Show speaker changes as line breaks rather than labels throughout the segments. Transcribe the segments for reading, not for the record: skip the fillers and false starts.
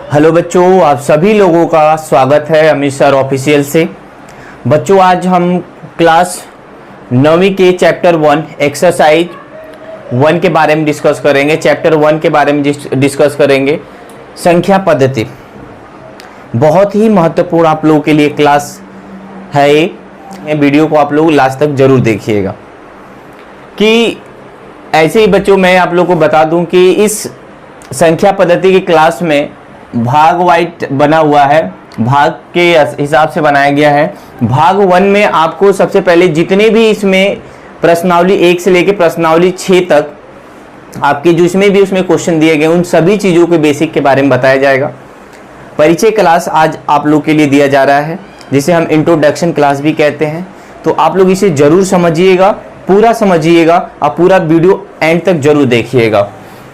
Hello बच्चों, आप सभी लोगों का स्वागत है अमित सर ऑफिशियल से। बच्चों, आज हम क्लास 9वीं के चैप्टर 1 एक्सरसाइज 1 के बारे में डिस्कस करेंगे। चैप्टर 1 के बारे में डिस्कस करेंगे संख्या पद्धति। बहुत ही महत्वपूर्ण आप लोगों के लिए क्लास है ये वीडियो को आप लोग लास्ट तक जरूर देखिएगा। कि ऐसे ही बच्चों मैं आप लोगों को बता दूं कि इस संख्या पद्धति की क्लास में भाग वाइज बना हुआ है, भाग के हिसाब से बनाया गया है। भाग 1 में आपको सबसे पहले जितने भी इसमें प्रश्नावली 1 से लेकर प्रश्नावली 6 तक आपके जो इसमें भी उसमें क्वेश्चन दिए गए उन सभी चीज़ों के बेसिक के बारे में बताया जाएगा। परिचय क्लास आज आप लोग के लिए दिया जा रहा है, जिसे हम इंट्रोडक्शन क्लास भी कहते हैं। तो आप लोग इसे जरूर समझिएगा, पूरा समझिएगा और पूरा वीडियो एंड तक जरूर देखिएगा।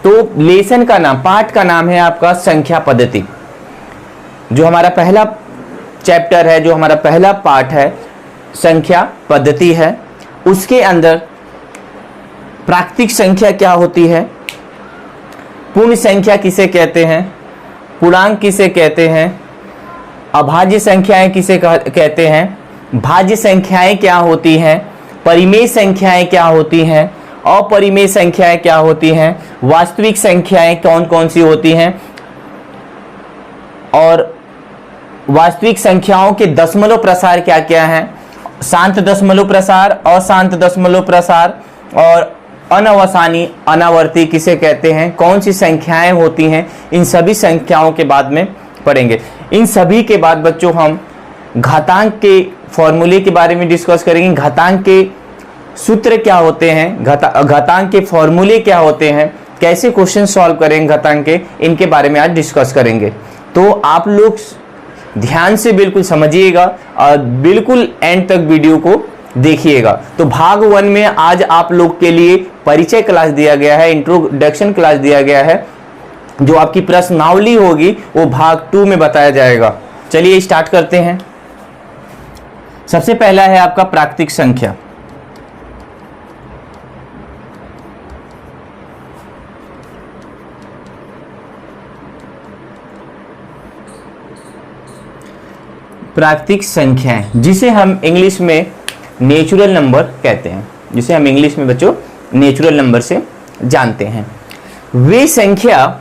तो लेसन का नाम, पाठ का नाम है आपका संख्या पद्धति। जो हमारा पहला चैप्टर है, जो हमारा पहला पाठ है संख्या पद्धति है। उसके अंदर प्राकृतिक संख्या क्या होती है, पूर्ण संख्या किसे कहते हैं, पूर्णांक किसे कहते हैं, अभाज्य संख्याएं किसे कहते हैं, भाज्य संख्याएं क्या होती हैं, परिमेय संख्याएं क्या होती हैं, अपरिमेय संख्याएं क्या होती हैं, वास्तविक संख्याएं कौन कौन सी होती हैं, और वास्तविक संख्याओं के दशमलव प्रसार क्या क्या हैं, शांत दशमलव प्रसार, अशांत दशमलव प्रसार, और अनवसानी अनावर्ती किसे कहते हैं, कौन सी संख्याएं होती हैं, इन सभी संख्याओं के बाद में पढ़ेंगे। इन सभी के बाद बच्चों हम घातांक के फॉर्मूले के बारे में डिस्कस करेंगे। घातांक के सूत्र क्या होते हैं, घातांक के फॉर्मूले क्या होते हैं, कैसे क्वेश्चन सॉल्व करेंगे घातांक के, इनके बारे में आज डिस्कस करेंगे। तो आप लोग ध्यान से बिल्कुल समझिएगा और बिल्कुल एंड तक वीडियो को देखिएगा। तो भाग 1 में आज आप लोग के लिए परिचय क्लास दिया गया है, इंट्रोडक्शन क्लास दिया गया है। जो आपकी प्रश्नावली होगी वो भाग 2 में बताया जाएगा। चलिए स्टार्ट करते हैं। सबसे पहला है आपका प्राकृतिक संख्या। प्राकृतिक संख्याएं, जिसे हम इंग्लिश में नेचुरल नंबर कहते हैं, जिसे हम इंग्लिश में बच्चों नेचुरल नंबर से जानते हैं। वे संख्या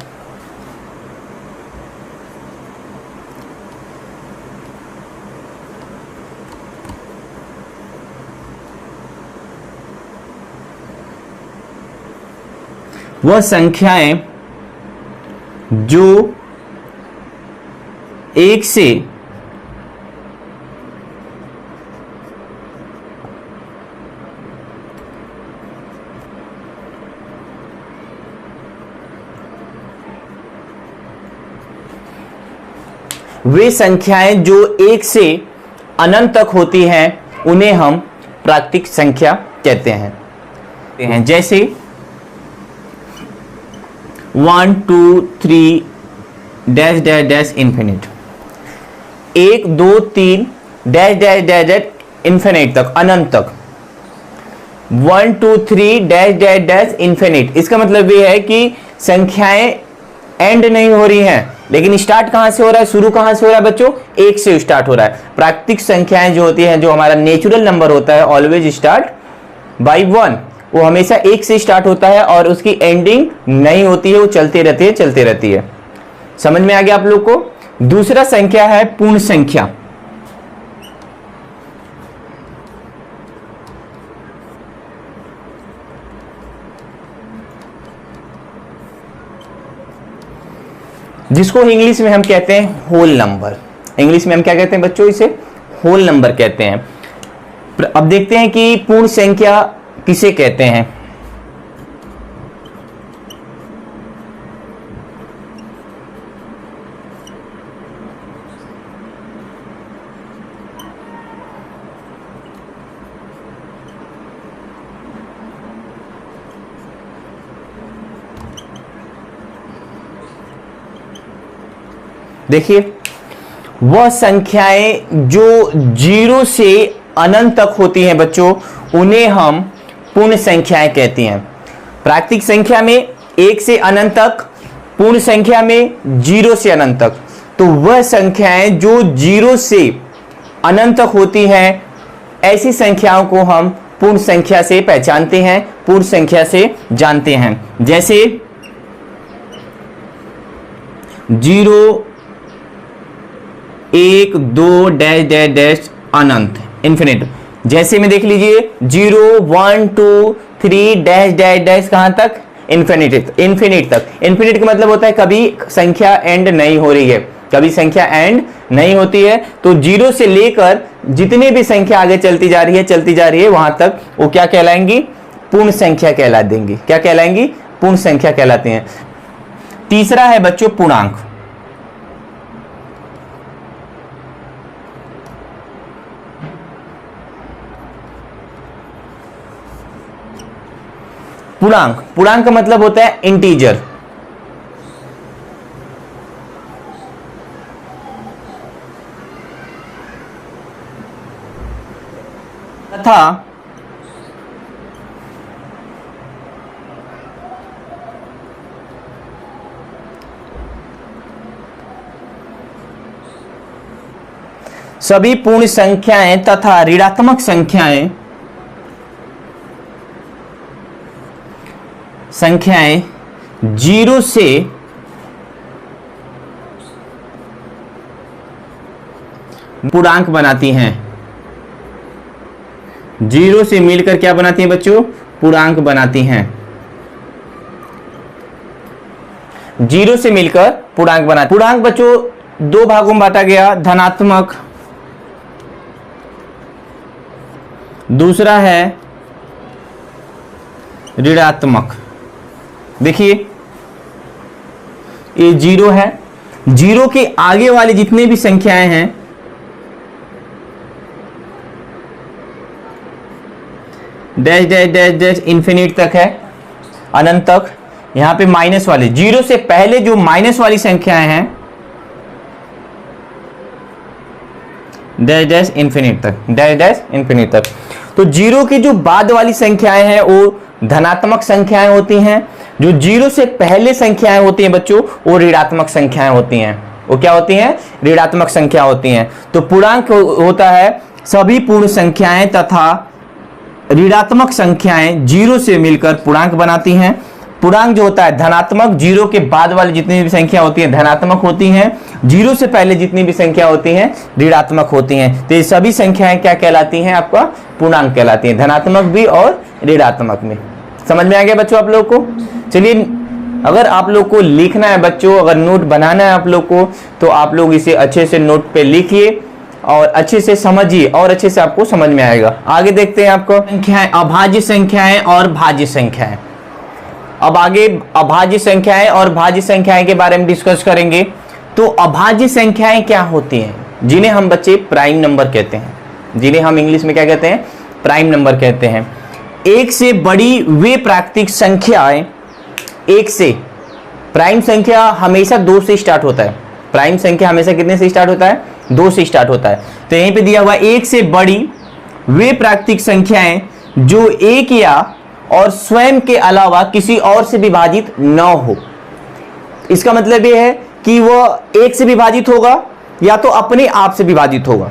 वह संख्याएं जो 1 से अनंत तक होती हैं उन्हें हम प्राकृतिक संख्या कहते हैं। जैसे 1 2 3 dash dash dash infinite, 1 2 3 dash dash dash dash infinite तक, अनंत तक। 1 2 3 डैश डैश डैश इन्फिनिट, इसका मतलब ये है कि संख्याएं एंड नहीं हो रही हैं, लेकिन स्टार्ट कहां से हो रहा है, शुरू कहां से हो रहा है बच्चों, 1 से स्टार्ट हो रहा है। प्राकृतिक संख्याएं जो होती हैं, जो हमारा नेचुरल नंबर होता है, ऑलवेज स्टार्ट बाय 1, वो हमेशा 1 से स्टार्ट होता है और उसकी एंडिंग नहीं होती है, वो चलती रहती है। समझ में आ गया आप लोग को। दूसरा संख्या है पूर्ण संख्या। जिसको इंग्लिश में हम कहते हैं होल नंबर। इंग्लिश में हम क्या कहते हैं बच्चों, इसे होल नंबर कहते हैं। अब देखते हैं कि पूर्ण संख्या किसे कहते हैं। देखिए, वह संख्याएं जो 0 से अनंत तक होती हैं बच्चों, उन्हें हम पूर्ण संख्याएं कहती हैं। प्राकृतिक संख्या में 1 से अनंत तक पूर्ण संख्या में 0 से अनंत तक, तो वह संख्याएं जो 0 से अनंत तक होती हैं, ऐसी संख्याओं को हम पूर्ण संख्या से पहचानते हैं, पूर्ण संख्या से जानते हैं। जैसे 0, 1, 2 डैश डैश डैश अनंत इन्फिनिट। जैसे में देख लीजिए 0, 1, 2, 3 डैश डैश डैश कहां तक? इन्फिनिट तक। इन्फिनिट का मतलब होता है कभी संख्या एंड नहीं हो रही है, कभी संख्या एंड नहीं होती है। तो 0 से लेकर जितनी भी संख्या आगे चलती जा रही है वहां तक वो क्या कहलाएंगी? पूर्ण संख्या कहला देंगी। क्या कहलाएंगी? पूर्ण संख्या कहलाती हैं। तीसरा है बच्चों पूर्णांक। पूर्णांक का मतलब होता है इंटीजर। तथा सभी पूर्ण संख्याएं तथा ऋणात्मक संख्याएं 0 से पूर्णांक बनाती हैं। 0 से मिलकर क्या बनाती हैं बच्चों? पूर्णांक बनाती हैं। 0 से मिलकर पूर्णांक बनाती। पूर्णांक बच्चों दो भागों में बांटा गया, धनात्मक, दूसरा है ऋणात्मक। देखिए ये 0 है, 0 के आगे वाली जितनी भी संख्याएं हैं dash dash dash dash infinite तक है, अनंत तक। यहां पे माइनस वाले 0 से पहले जो माइनस वाली संख्याएं हैं डैश डैश इन्फिनिट तक, डैश डैश इन्फिनिट तक। तो 0 की जो बाद वाली संख्याएं हैं वो धनात्मक संख्याएं होती हैं, जो 0 से पहले संख्याएं होती हैं बच्चों वो ऋणात्मक संख्याएं होती हैं। वो क्या होती हैं? ऋणात्मक संख्या होती हैं। तो पूर्णांक होता है सभी पूर्ण संख्याएं तथा ऋणात्मक संख्याएं 0 से मिलकर पूर्णांक बनाती हैं। पूर्णांक जो होता है धनात्मक, 0 के बाद वाली जितनी भी संख्या होती है धनात्मक होती हैं, 0 से पहले जितनी भी संख्या होती हैं ऋणात्मक होती हैं। तो ये सभी संख्याएं क्या कहलाती हैं? आपका पूर्णांक कहलाती हैं, धनात्मक भी और ऋणात्मक में। समझ में आ गया बच्चों आप लोग को? चलिए, अगर आप लोग को लिखना है बच्चों, अगर नोट बनाना है आप लोग को, तो आप लोग इसे अच्छे से नोट पे लिखिए और अच्छे से समझिए और अच्छे से आपको समझ में आएगा। आगे देखते हैं आपको संख्याएं, अभाज्य संख्याएं और भाज्य संख्याएं। अब आगे अभाज्य संख्याएं और भाज्य संख्याएं के बारे में डिस्कस करेंगे। तो अभाज्य संख्याएं क्या होती हैं? जिन्हें हम बच्चे प्राइम नंबर कहते हैं, जिन्हें हम इंग्लिश में क्या कहते हैं? प्राइम नंबर कहते हैं। एक से बड़ी वे प्राकृतिक संख्याएं, एक से, प्राइम संख्या हमेशा 2 से स्टार्ट होता है। प्राइम संख्या हमेशा कितने से स्टार्ट होता है? 2 से स्टार्ट होता है। तो यहीं पे दिया हुआ एक से बड़ी वे प्राकृतिक संख्याएं जो एक या और स्वयं के अलावा किसी और से विभाजित न हो। इसका मतलब यह है कि वह एक से विभाजित होगा या तो अपने आप से विभाजित होगा।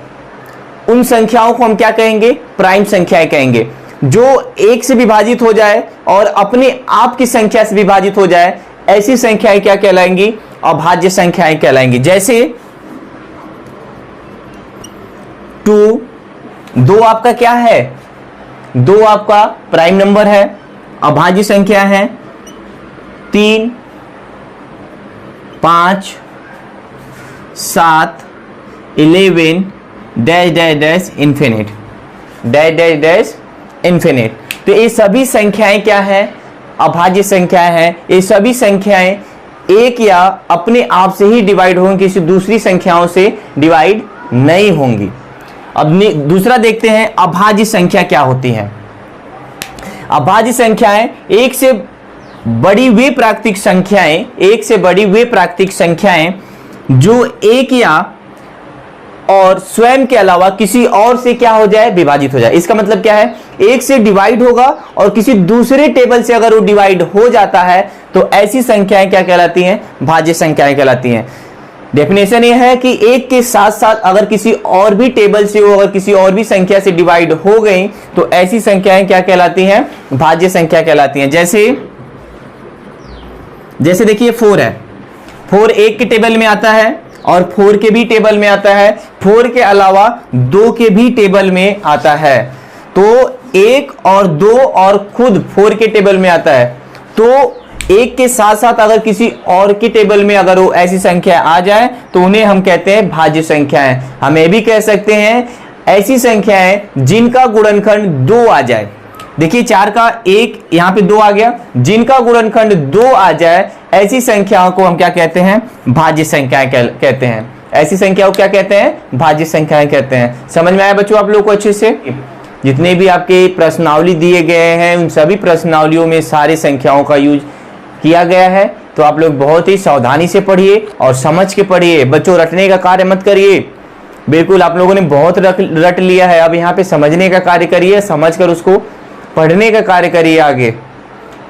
उन संख्याओं को हम क्या कहेंगे? प्राइम संख्याएं कहेंगे। जो एक से विभाजित हो जाए और अपने आप की संख्या से विभाजित हो जाए, ऐसी संख्याएं क्या कहलाएंगी? अभाज्य संख्याएं कहलाएंगी। जैसे 2 आपका क्या है? 2 आपका प्राइम नंबर है, अभाज्य संख्या है। 3, 5, 7, 11 dash dash dash infinite, dash dash dash infinite. तो ये सभी संख्याएं क्या है? अभाज्य संख्याएं हैं। ये सभी संख्याएं एक या अपने आप से ही डिवाइड होंगी, किसी दूसरी संख्याओं से डिवाइड नहीं होंगी। अब दूसरा देखते हैं अभाज्य संख्या क्या होती है। अभाज्य संख्याएं एक से बड़ी वे प्राकृतिक संख्याएं, एक से बड़ी वे प्राकृतिक संख्याएं जो एक या और स्वयं के अलावा किसी और से क्या हो जाए, विभाजित हो जाए। इसका मतलब क्या है, एक से डिवाइड होगा और किसी दूसरे टेबल से अगर वो डिवाइड हो जाता है तो ऐसी संख्याएं क्या कहलाती हैं, भाज्य संख्याएं कहलाती हैं। डेफिनेशन ये है कि एक के साथ साथ अगर किसी और भी टेबल से हो, अगर किसी और भी संख्या से डिवाइड हो गई तो ऐसी संख्याएं क्या कहलाती हैं, भाज्य संख्या कहलाती हैं। जैसे देखिए 4 है, 4 एक के टेबल में आता है और 4 के भी टेबल में आता है, 4 के अलावा 2 के भी टेबल में आता है। तो 1 और 2 और खुद 4 के टेबल में आता है, तो एक के साथ साथ अगर किसी और के टेबल में अगर वो ऐसी संख्या आ जाए तो उन्हें हम कहते हैं भाज्य संख्याएं। हम ये भी कह सकते हैं ऐसी संख्याएं जिनका गुणनखंड 2 आ जाए। देखिए 4 का 1 यहाँ पे 2 आ गया, जिनका गुणनखंड 2 आ जाए ऐसी संख्याओं को हम क्या कहते हैं, भाज्य संख्याएं कहते हैं। ऐसी संख्याओं को क्या कहते हैं, भाज्य संख्याएं कहते हैं। समझ में आया बच्चों आप लोग को अच्छे से? जितने भी आपके प्रश्नावली दिए गए हैं उन सभी प्रश्नावलियों में सारे संख्याओं का यूज किया गया है, तो आप लोग बहुत ही सावधानी से पढ़िए और समझ के पढ़िए। बच्चों रटने का कार्य मत करिए, बिल्कुल आप लोगों ने बहुत रट लिया है, अब यहाँ पे समझने का कार्य करिए, समझकर उसको पढ़ने का कार्य करिए।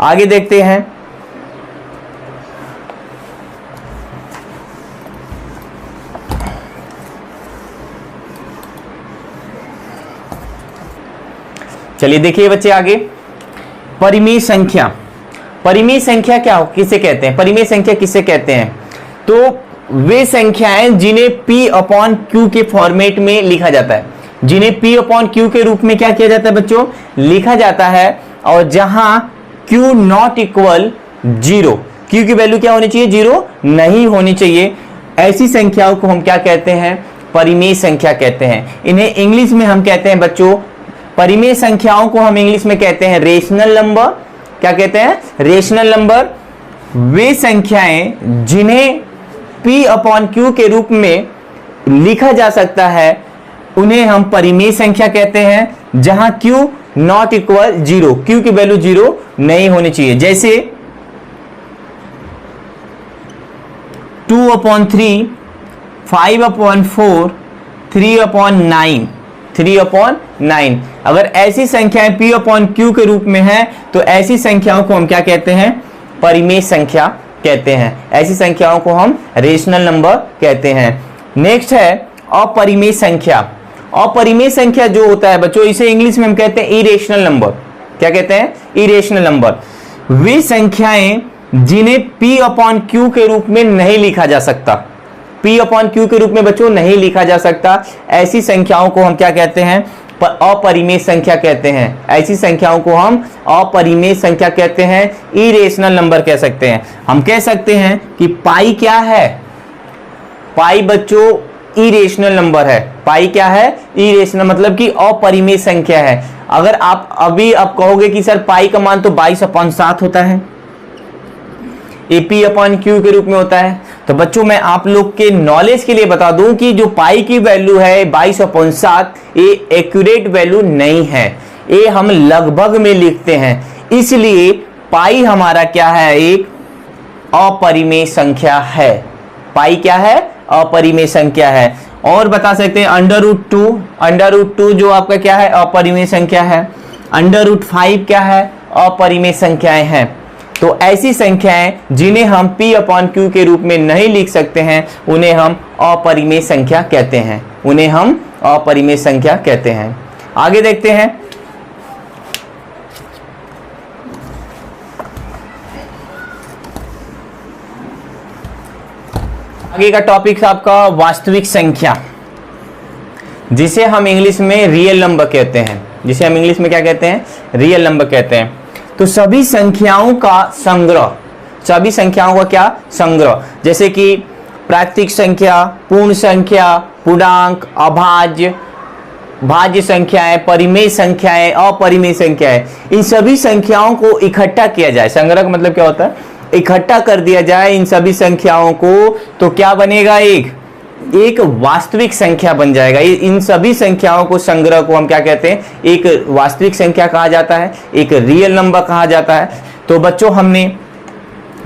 आगे देखते हैं। चलिए देखिए बच्चे आगे, परिमेय संख्या। परिमेय संख्या क्या किसे कहते हैं, परिमेय संख्या किसे कहते हैं? तो वे संख्याएं जिन्हें P/Q के फॉर्मेट में लिखा जाता है, जिन्हें P/Q के रूप में क्या किया जाता है बच्चों, लिखा जाता है, और जहां Q नॉट इक्वल 0, Q की वैल्यू क्या होनी चाहिए, 0 नहीं होनी चाहिए, ऐसी संख्याओं को हम क्या कहते हैं, परिमेय संख्या कहते हैं। इन्हें इंग्लिश में हम कहते हैं बच्चों, परिमेय संख्याओं को हम इंग्लिश में कहते हैं रेशनल नंबर। क्या कहते हैं, रेशनल नंबर। वे संख्याएं जिन्हें P/Q के रूप में लिखा जा सकता है उन्हें हम परिमेय संख्या कहते हैं, जहां Q नॉट इक्वल 0, Q की वैल्यू 0 नहीं होनी चाहिए। जैसे 2/3, 5/4, 3/9, 3/9। अगर ऐसी संख्याएं P/Q के रूप में है तो ऐसी संख्याओं को हम क्या कहते हैं, परिमेय संख्या कहते हैं। ऐसी संख्याओं को हम रेशनल नंबर कहते हैं। नेक्स्ट है अपरिमेय संख्या। अपरिमेय संख्या जो होता है बच्चों, इसे इंग्लिश में हम कहते हैं इरेशनल नंबर। क्या कहते हैं, इरेशनल नंबर। वे संख्याएं जिन्हें P/Q के रूप में नहीं लिखा जा सकता, P/Q के रूप में बच्चों नहीं लिखा जा सकता, ऐसी संख्याओं को हम क्या कहते हैं, अपरिमेय संख्या कहते हैं। ऐसी संख्याओं को हम अपरिमेय संख्या कहते हैं, इरेशनल नंबर कह सकते हैं। हम कह सकते हैं कि पाई क्या है, पाई बच्चों इरेशनल नंबर है। पाई क्या है, इरेशनल, मतलब कि अपरिमेय संख्या है। अगर आप अभी आप कहोगे कि सर पाई का मान तो 22/7 होता है, P/Q के रूप में होता है, तो बच्चों मैं आप लोग के नॉलेज के लिए बता दूं कि जो पाई की वैल्यू है 22/7, ये एक्यूरेट वैल्यू नहीं है, ये हम लगभग में लिखते हैं, इसलिए पाई हमारा क्या है, एक अपरिमेय संख्या है। पाई क्या है, अपरिमेय संख्या है। और बता सकते हैं √2 जो आपका क्या है, अपरिमेय संख्या है। √5 क्या है, अपरिमेय संख्याएं हैं। तो ऐसी संख्याएं जिन्हें हम P/Q के रूप में नहीं लिख सकते हैं उन्हें हम अपरिमेय संख्या कहते हैं, उन्हें हम अपरिमेय संख्या कहते हैं। आगे देखते हैं। आगे का टॉपिक आपका वास्तविक संख्या, जिसे हम इंग्लिश में रियल नंबर कहते हैं, जिसे हम इंग्लिश में क्या कहते हैं, रियल नंबर कहते हैं। तो सभी संख्याओं का संग्रह, सभी संख्याओं का क्या, संग्रह, जैसे कि प्राकृतिक संख्या, पूर्ण संख्या, पूर्णांक, अभाज्य, भाज्य संख्याएं, परिमेय संख्याएं, अपरिमेय संख्याएं, इन सभी संख्याओं को इकट्ठा किया जाए। संग्रह का मतलब क्या होता है, इकट्ठा कर दिया जाए इन सभी संख्याओं को, तो क्या बनेगा, एक वास्तविक संख्या बन जाएगा। इन सभी संख्याओं को, संग्रह को हम क्या कहते हैं, एक वास्तविक संख्या कहा जाता है, एक रियल नंबर कहा जाता है। तो बच्चों हमने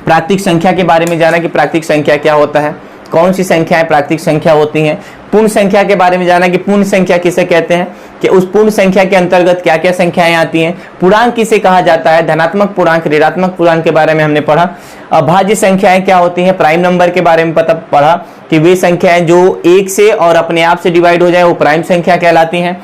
प्राकृतिक संख्या के बारे में जाना कि प्राकृतिक संख्या क्या होता है, कौन सी संख्याएं प्राकृतिक संख्या होती हैं। पूर्ण संख्या के बारे में जाना कि पूर्ण संख्या किसे कहते हैं, कि उस पूर्ण संख्या के अंतर्गत क्या क्या संख्याएं आती हैं, पूर्णांक किसे कहा जाता है, धनात्मक पूर्णांक, ऋणात्मक पूर्णांक के बारे में हमने पढ़ा। अभाज्य संख्याएं क्या होती हैं, प्राइम नंबर के बारे में पढ़ा कि वे संख्याएं जो एक से और अपने आप से डिवाइड हो जाए वो प्राइम संख्या कहलाती हैं।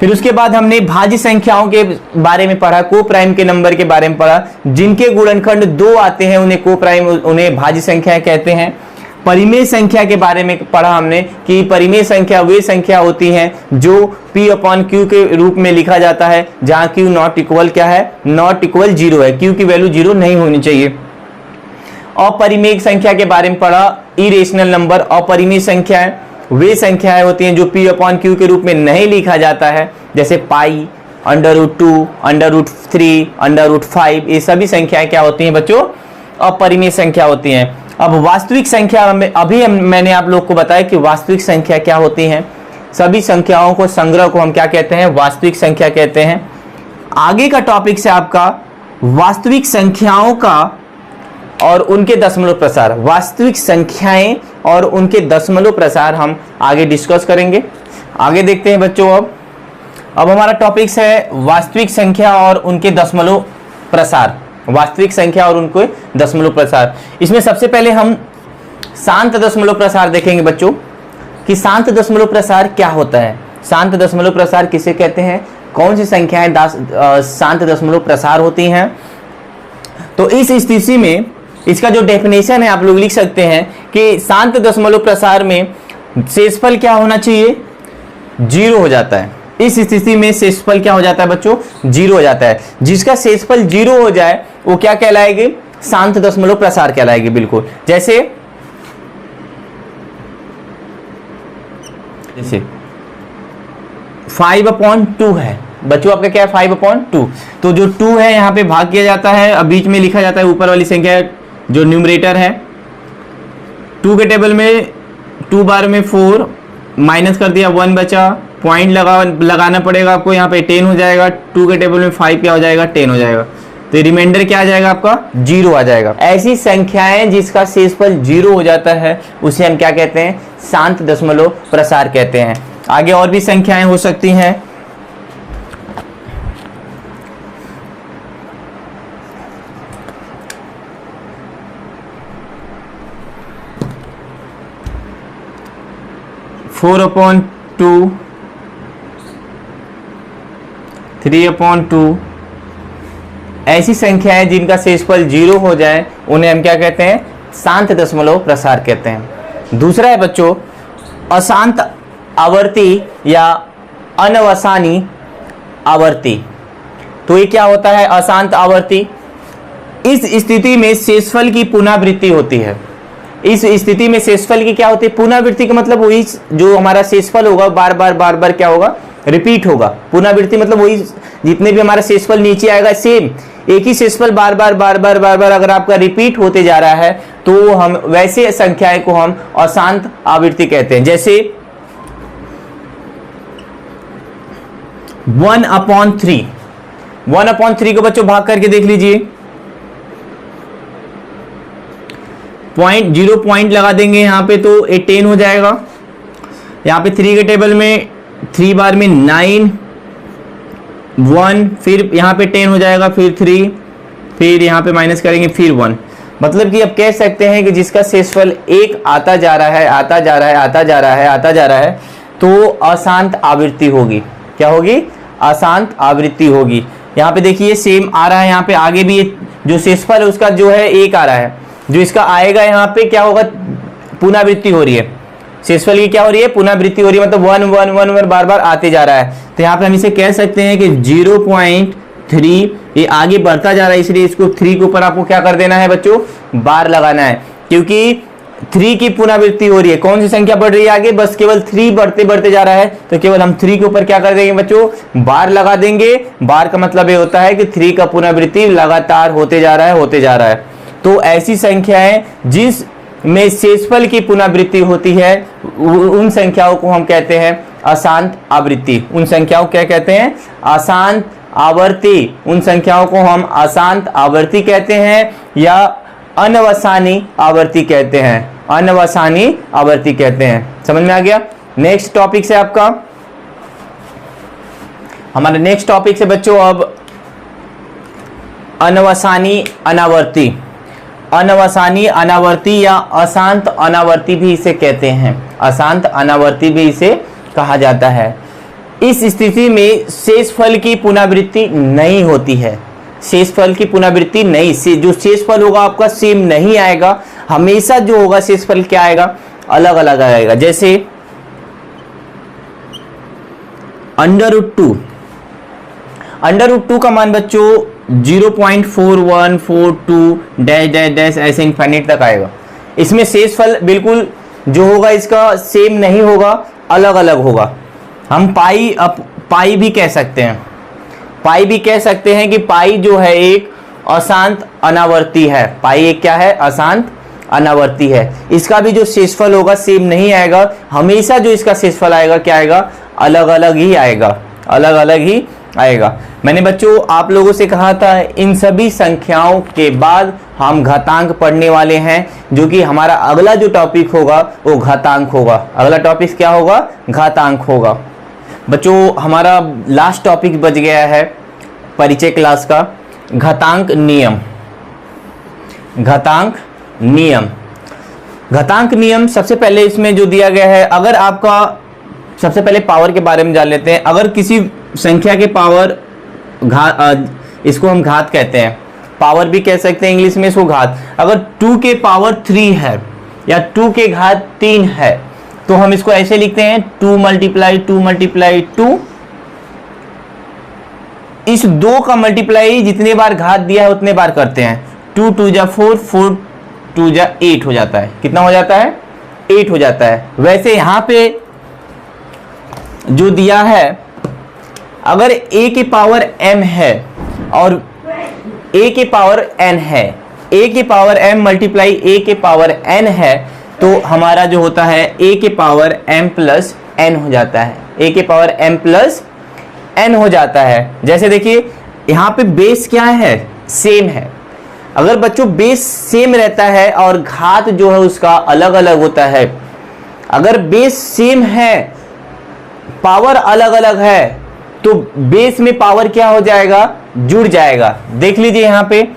फिर उसके बाद हमने भाज्य संख्याओं के बारे में पढ़ा, को प्राइम के नंबर के बारे में पढ़ा, जिनके गुणनखंड 2 आते हैं उन्हें को प्राइम, उन्हें भाज्य संख्या कहते हैं। परिमेय संख्या के बारे में पढ़ा हमने कि परिमेय संख्या वे संख्या होती हैं जो P/Q के रूप में लिखा जाता है जहां Q नॉट इक्वल क्या है, नॉट इक्वल 0 है, Q की वैल्यू 0 नहीं होनी चाहिए। अपरिमेय संख्या के बारे में पढ़ा, इरेशनल नंबर। अपरिमेय संख्याएं वे संख्याएं होती हैं जो P/Q के रूप में नहीं लिखा जाता है, जैसे पाई, √2, √3, √5, ये सभी संख्याएं क्या होती हैं बच्चों, अपरिमेय संख्या होती हैं। अब वास्तविक संख्या में अभी मैंने आप लोग को बताया कि वास्तविक संख्या क्या होती हैं। सभी संख्याओं को संग्रह को हम क्या कहते हैं, वास्तविक संख्या कहते हैं। आगे का टॉपिक से आपका वास्तविक संख्याओं का और उनके दशमलव प्रसार, वास्तविक संख्याएं और उनके दशमलव प्रसार हम आगे डिस्कस करेंगे। आगे देखते हैं बच्चों। अब हमारा टॉपिक्स है वास्तविक संख्या और उनके दशमलव प्रसार, वास्तविक संख्या और उनके दशमलव प्रसार। इसमें सबसे पहले हम शांत दशमलव प्रसार देखेंगे बच्चों कि शांत दशमलव प्रसार क्या होता है, शांत दशमलव प्रसार किसे कहते हैं, कौन सी संख्याएं शांत दशमलव प्रसार होती हैं। तो इस स्थिति में इसका जो डेफिनेशन है आप लोग लिख सकते हैं कि शांत दशमलव प्रसार में शेषफल क्या होना चाहिए, 0 हो जाता है। इस स्थिति में शेषफल क्या हो जाता है बच्चों, 0 हो जाता है। जिसका शेषफल 0 हो जाए वो क्या कहलाएगी, शांत दशमलव प्रसार कहलाएगी। बिल्कुल जैसे 5/2 है बच्चों, आपका क्या है 5/2, तो जो 2 है यहाँ पे भाग किया जाता है, अब बीच में लिखा जाता है ऊपर वाली संख्या जो न्यूमरेटर है। 2 के टेबल में 2 बार में 4 माइनस कर दिया, 1 बचा, पॉइंट लगाना पड़ेगा आपको, यहाँ पे 10 हो जाएगा। 2 के टेबल में 5 क्या हो जाएगा, 10 हो जाएगा, तो रिमाइंडर क्या आ जाएगा आपका, 0 आ जाएगा। ऐसी संख्याएं जिसका शेषफल 0 हो जाता है उसे हम क्या कहते हैं, शांत दशमलव प्रसार कहते हैं। आगे और भी संख्याएं हो सकती हैं। (4/2), 3/2, ऐसी संख्याएं जिनका शेषफल 0 हो जाए उन्हें हम क्या कहते हैं, शांत दशमलव प्रसार कहते हैं। दूसरा है बच्चों अशांत आवर्ती या अनवसानी आवर्ती। तो ये क्या होता है, अशांत आवर्ती। इस स्थिति में शेषफल की पुनरावृत्ति होती है। इस स्थिति में शेषफल की क्या होती है, पुनरावृत्ति का मतलब वही जो हमारा शेषफल होगा बार बार क्या होगा, रिपीट होगा। पुनरावृत्ति मतलब वही जितने भी हमारा शेषफल नीचे आएगा सेम एक ही शेषफल बार बार अगर आपका रिपीट होते जा रहा है तो हम वैसे संख्याएं को हम अशांत आवृत्ति कहते हैं। जैसे 1/3 को बच्चों भाग करके देख लीजिए, 0 पॉइंट लगा देंगे यहाँ पे तो 10 हो जाएगा। यहाँ पे 3 के टेबल में 3 बार में 9, 1, फिर यहाँ पे 10 हो जाएगा, फिर 3, फिर यहाँ पे माइनस करेंगे, फिर 1। मतलब कि अब कह सकते हैं कि जिसका शेषफल 1 आता जा रहा है तो अशांत आवृत्ति होगी। क्या होगी, अशांत आवृत्ति होगी। यहाँ पे देखिए सेम आ रहा है, यहाँ पे आगे भी जो शेषफल है उसका जो है 1 आ रहा है, जो इसका आएगा यहाँ पे क्या होगा, पुनरावृत्ति हो रही है। शेषफल की क्या हो रही है, पुनरावृत्ति हो रही है, मतलब 1 बार आते जा रहा है। तो यहाँ पे हम इसे कह सकते हैं कि 0.3 ये आगे बढ़ता जा रहा है, इसलिए इसको 3 के ऊपर आपको क्या कर देना है बच्चों, बार लगाना है, क्योंकि 3 की पुनरावृत्ति हो रही है। कौन सी संख्या बढ़ रही है आगे, बस केवल 3 बढ़ते जा रहा है, तो केवल हम 3 के ऊपर क्या कर देंगे बच्चों, बार लगा देंगे। बार का मतलब ये होता है कि 3 का पुनरावृत्ति लगातार होते जा रहा है। तो ऐसी संख्याएं जिस में शेषफल की पुनरावृत्ति होती है उन संख्याओं को हम कहते हैं अशांत आवृत्ति। उन संख्याओं क्या कहते हैं, अशांत आवर्ती। उन संख्याओं को हम अशांत आवर्ती कहते हैं या अनवसानी आवर्ती कहते हैं, अनवसानी आवर्ती कहते हैं। समझ में आ गया। नेक्स्ट टॉपिक से आपका, हमारा नेक्स्ट टॉपिक से बच्चों अब अनवसानी अनावर्ती। अनवसानी अनावर्ती या अशांत अनावर्ती भी इसे कहते हैं, अशांत अनावर्ती भी इसे कहा जाता है। इस स्थिति में शेषफल की पुनरावृत्ति नहीं होती है, शेषफल की पुनरावृत्ति नहीं, से जो शेषफल होगा आपका सेम नहीं आएगा, हमेशा जो होगा शेषफल क्या आएगा, अलग अलग आएगा। जैसे √2, √2 का मान बच्चों 0.4142 डैश डैश डैश ऐसे इनफाइनाइट तक आएगा। इसमें शेषफल बिल्कुल जो होगा इसका सेम नहीं होगा, अलग अलग होगा। हम पाई भी कह सकते हैं, पाई भी कह सकते हैं कि पाई जो है एक अशांत अनावर्ती है, पाई एक क्या है, अशांत अनावर्ती है। इसका भी जो शेषफल होगा सेम नहीं आएगा, हमेशा जो इसका शेषफल आएगा क्या आएगा, अलग अलग ही आएगा, अलग अलग ही आएगा। मैंने बच्चों आप लोगों से कहा था इन सभी संख्याओं के बाद हम घातांक पढ़ने वाले हैं, जो कि हमारा अगला जो टॉपिक होगा वो घातांक होगा। अगला टॉपिक क्या होगा, घातांक होगा। बच्चों हमारा लास्ट टॉपिक बच गया है परिचय क्लास का, घातांक नियम। घातांक नियम, घातांक नियम सबसे पहले इसमें जो दिया गया है, अगर आपका सबसे पहले पावर के बारे में जान लेते हैं। अगर किसी संख्या के पावर इसको हम घात कहते हैं, पावर भी कह सकते हैं इंग्लिश में इसको घात। अगर 2 के पावर 3 है या 2 के घात 3 है तो हम इसको ऐसे लिखते हैं 2 मल्टीप्लाई 2 मल्टीप्लाई 2। इस 2 का मल्टीप्लाई जितने बार घात दिया है उतने बार करते हैं। 2 2 जा 4, 4 2 जा 8 हो जाता है। कितना हो जाता है, 8 हो जाता है। वैसे यहां पे जो दिया है, अगर a के पावर m है और a के पावर n है, a के पावर m मल्टीप्लाई a के पावर n है, तो हमारा जो होता है a के पावर m प्लस n हो जाता है, a के पावर m प्लस n हो जाता है। जैसे देखिए यहाँ पे बेस क्या है, सेम है। अगर बच्चों बेस सेम रहता है और घात जो है उसका अलग अलग होता है, अगर बेस सेम है पावर अलग अलग है तो बेस में पावर क्या हो जाएगा, जुड़ जाएगा। देख लीजिए यहाँ पे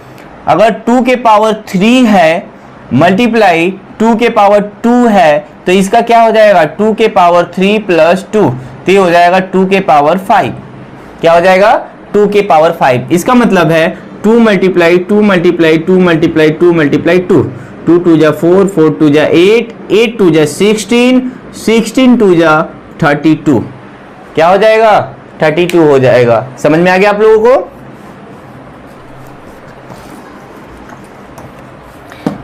अगर 2 के पावर 3 है मल्टीप्लाई 2 के पावर 2 है तो इसका क्या हो जाएगा, 2 के पावर 3 प्लस 2, तो ये हो जाएगा 2 के पावर 5। क्या हो जाएगा, 2 के पावर 5। इसका मतलब है 2 मल्टीप्लाई 2 मल्टीप्लाई 2 मल्टीप्लाई 2 मल्टीप्लाई 2, 2 2 जा 4, 4 2 जा 8, 8 2 जा 16, 16 2 जा 32। क्या हो जाएगा, 32 हो जाएगा। समझ में आ गया आप लोगों को।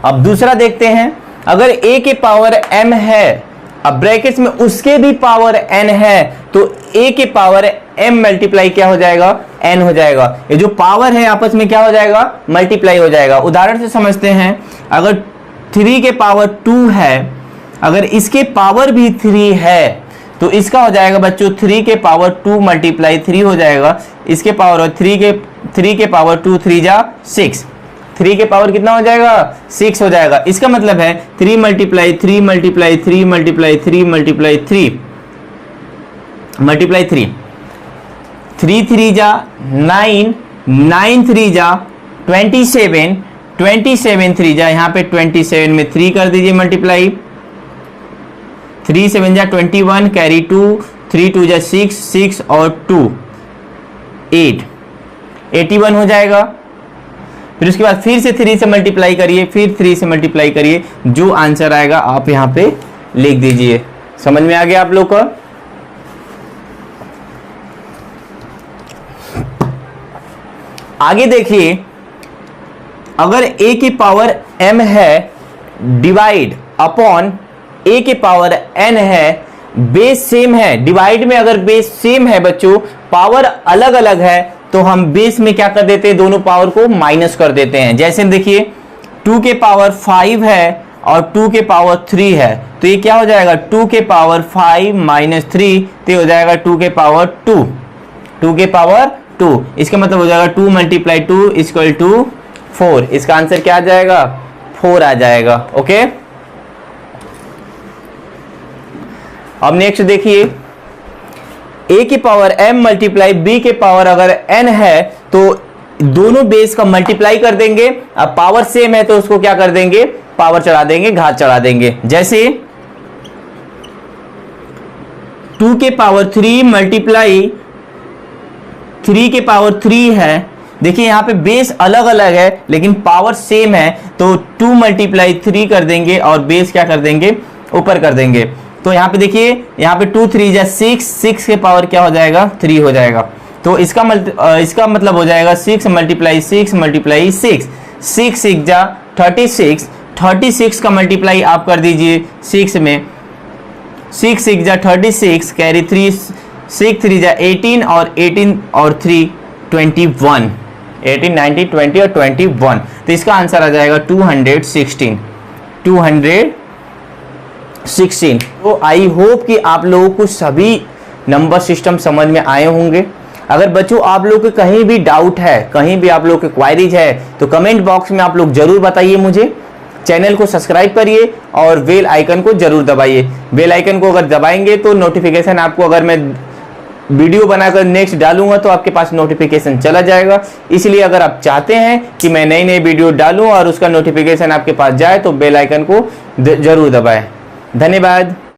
अब दूसरा देखते हैं, अगर a के पावर m है, अब ब्रैकेट्स में उसके भी पावर n है, तो a के पावर m मल्टीप्लाई क्या हो जाएगा, n हो जाएगा। ये जो पावर है आपस में क्या हो जाएगा, मल्टीप्लाई हो जाएगा। उदाहरण से समझते हैं, अगर 3 के पावर 2 है, अगर इसके पावर भी 3 है तो इसका हो जाएगा बच्चों 3 के पावर 2 मल्टीप्लाई 3 हो जाएगा। इसके पावर 3 के पावर 2 3 जा 6, 3 के पावर कितना हो जाएगा, 6 हो जाएगा। इसका मतलब है 3 multiply 3 multiply 3 multiply 3 multiply 3 multiply 3, 3 3 जा 9, 9 3 जा 27, 27 3 जा यहाँ पे 27 में 3 कर दीजिए मल्टीप्लाई, 3 7 जा 21 कैरी 2, 3 2 जा 6, 6 और 2 8, 81 हो जाएगा। फिर उसके बाद फिर से 3 से मल्टीप्लाई करिए, फिर 3 से मल्टीप्लाई करिए, जो आंसर आएगा आप यहाँ पे लिख दीजिए। समझ में आ गया आप लोग को। आगे देखिए, अगर a की पावर m है डिवाइड अपॉन a के पावर n है, बेस सेम है, डिवाइड में अगर बेस सेम है बच्चों, पावर अलग अलग है, तो हम बेस में क्या कर देते हैं, दोनों पावर को माइनस कर देते हैं। जैसे देखिए 2 के पावर 5 है और 2 के पावर 3 है, तो ये क्या हो जाएगा, 2 के पावर 5 माइनस 3, तो ये हो जाएगा 2 के पावर 2, 2 के पावर 2। इसका मतलब हो जाएगा 2 मल्टीप्लाई 2 इक्वल टू 4। इसका आंसर क्या आ जाएगा, 4 आ जाएगा। ओके, अब नेक्स्ट देखिए, a की पावर m मल्टीप्लाई b के पावर अगर n है तो दोनों बेस का मल्टीप्लाई कर देंगे। अब पावर सेम है तो उसको क्या कर देंगे, पावर चढ़ा देंगे, घात चढ़ा देंगे। जैसे 2 के पावर 3 मल्टीप्लाई 3 के पावर 3 है। देखिए यहाँ पे बेस अलग अलग है लेकिन पावर सेम है, तो 2 मल्टीप्लाई 3 कर देंगे और बेस क्या कर देंगे, ऊपर कर देंगे। तो यहाँ पे देखिए, यहाँ पे 2 3 जा 6, 6 के पावर क्या हो जाएगा, 3 हो जाएगा। तो इसका मतलब हो जाएगा 6 मल्टीप्लाई 6 मल्टीप्लाई 6, 6 6 जा 36, 36 का मल्टीप्लाई आप कर दीजिए 6 में, 6 6 जा 36, कैरी 3, 6 3 जा 18 और 18 और 3 21, 18 19 20 और 21। तो इसका आंसर आ जाएगा 216, 216। तो आई होप कि आप लोगों को सभी नंबर सिस्टम समझ में आए होंगे। अगर बच्चों आप लोग के कहीं भी डाउट है, कहीं भी आप लोग के क्वारीज है, तो कमेंट बॉक्स में आप लोग जरूर बताइए मुझे। चैनल को सब्सक्राइब करिए और बेल आइकन को जरूर दबाइए। बेल आइकन को अगर दबाएंगे तो नोटिफिकेशन आपको, अगर मैं वीडियो बनाकर नेक्स्ट डालूंगा तो आपके पास नोटिफिकेशन चला जाएगा। इसलिए अगर आप चाहते हैं कि मैं नई नई वीडियो डालूं और उसका नोटिफिकेशन आपके पास जाए तो बेल आइकन को जरूर दबाएं। धन्यवाद।